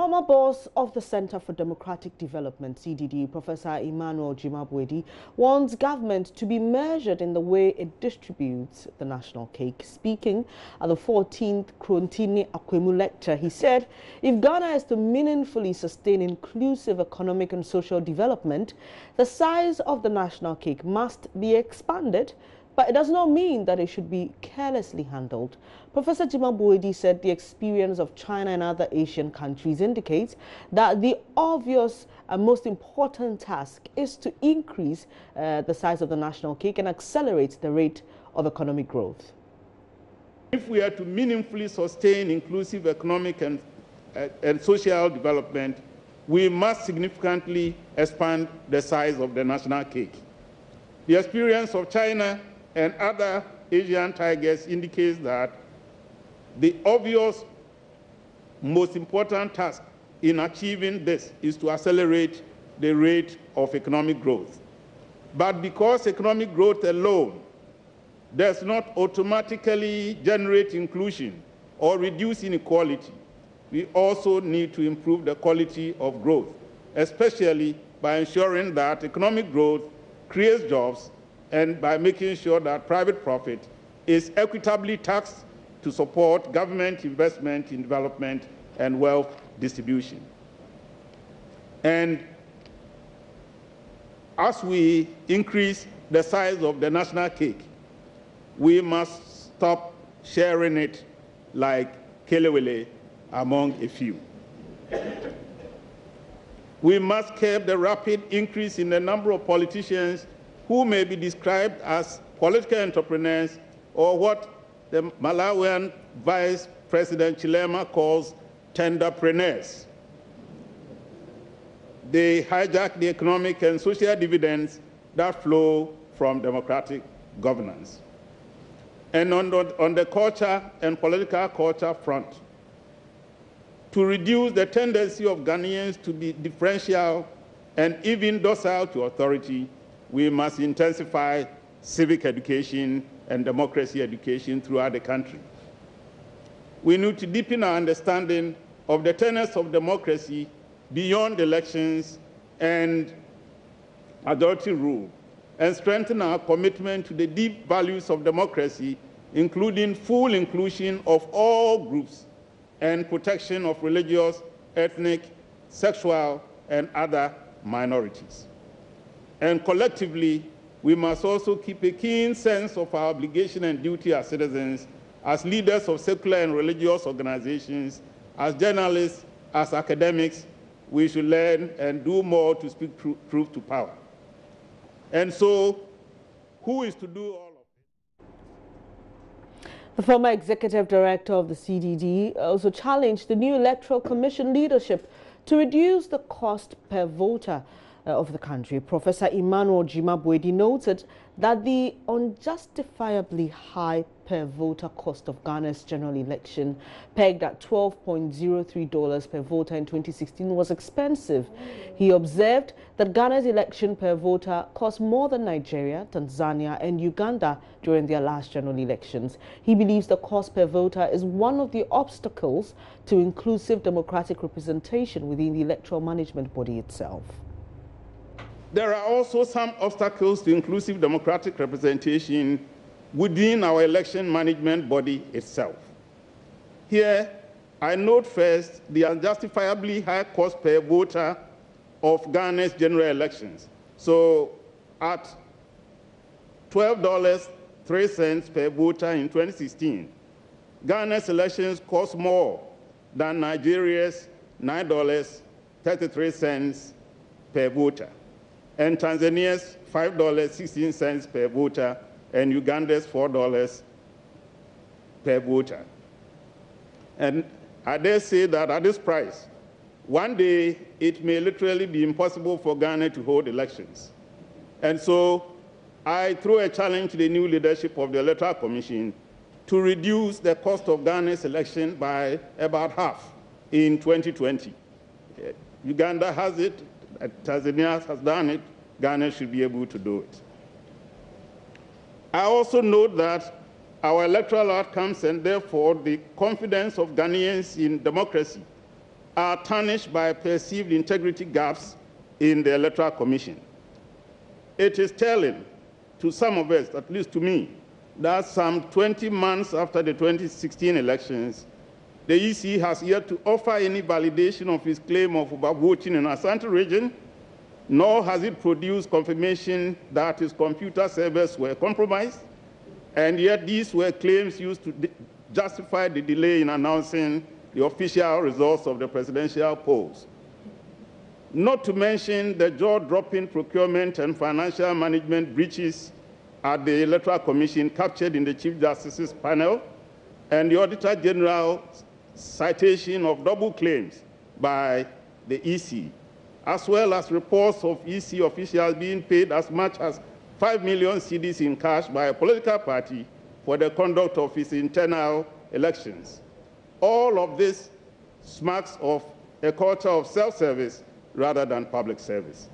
Former boss of the Center for Democratic Development, CDD, Professor Gyimah-Boadi, wants government to be measured in the way it distributes the national cake. Speaking at the 14th Krontini Akwemu lecture, he said, if Ghana is to meaningfully sustain inclusive economic and social development, the size of the national cake must be expanded, but it does not mean that it should be carelessly handled. Professor Gyimah-Boadi said the experience of China and other Asian countries indicates that the obvious and most important task is to increase the size of the national cake and accelerate the rate of economic growth. If we are to meaningfully sustain inclusive economic and social development, we must significantly expand the size of the national cake. The experience of China and other Asian tigers indicates that the obvious, most important task in achieving this is to accelerate the rate of economic growth. But because economic growth alone does not automatically generate inclusion or reduce inequality, we also need to improve the quality of growth, especially by ensuring that economic growth creates jobs and by making sure that private profit is equitably taxed to support government investment in development and wealth distribution. And as we increase the size of the national cake, we must stop sharing it like kelewele among a few. We must curb the rapid increase in the number of politicians who may be described as political entrepreneurs, or what the Malawian Vice President Chilema calls tenderpreneurs. They hijack the economic and social dividends that flow from democratic governance. And on the culture and political culture front, to reduce the tendency of Ghanaians to be differential and even docile to authority, we must intensify civic education and democracy education throughout the country. We need to deepen our understanding of the tenets of democracy beyond elections and majority rule, and strengthen our commitment to the deep values of democracy, including full inclusion of all groups and protection of religious, ethnic, sexual, and other minorities. And collectively, we must also keep a keen sense of our obligation and duty as citizens, as leaders of secular and religious organizations, as journalists, as academics. We should learn and do more to speak truth to power. And so, who is to do all of it? The former executive director of the CDD also challenged the new Electoral Commission leadership to reduce the cost per voter of the country. Professor Gyimah-Boadi noted that the unjustifiably high per voter cost of Ghana's general election, pegged at $12.03 per voter in 2016, was expensive. He observed that Ghana's election per voter cost more than Nigeria, Tanzania and Uganda during their last general elections. He believes the cost per voter is one of the obstacles to inclusive democratic representation within the electoral management body itself. There are also some obstacles to inclusive democratic representation within our election management body itself. Here, I note first the unjustifiably high cost per voter of Ghana's general elections. So, at $12.03 per voter in 2016, Ghana's elections cost more than Nigeria's $9.33 per voter, and Tanzania's $5.16 per voter, and Uganda's $4 per voter. And I dare say that at this price, one day it may literally be impossible for Ghana to hold elections. And so I throw a challenge to the new leadership of the Electoral Commission to reduce the cost of Ghana's election by about half in 2020. Uganda has it, Tanzania has done it, Ghana should be able to do it. I also note that our electoral outcomes and therefore the confidence of Ghanaians in democracy are tarnished by perceived integrity gaps in the Electoral Commission. It is telling to some of us, at least to me, that some 20 months after the 2016 elections, the EC has yet to offer any validation of its claim of overvoting in Asante region, nor has it produced confirmation that its computer servers were compromised, and yet these were claims used to justify the delay in announcing the official results of the presidential polls. Not to mention the jaw-dropping procurement and financial management breaches at the Electoral Commission captured in the Chief Justice's panel, and the Auditor General's citation of double claims by the EC, as well as reports of EC officials being paid as much as 5 million cedis in cash by a political party for the conduct of its internal elections. All of this smacks of a culture of self-service rather than public service.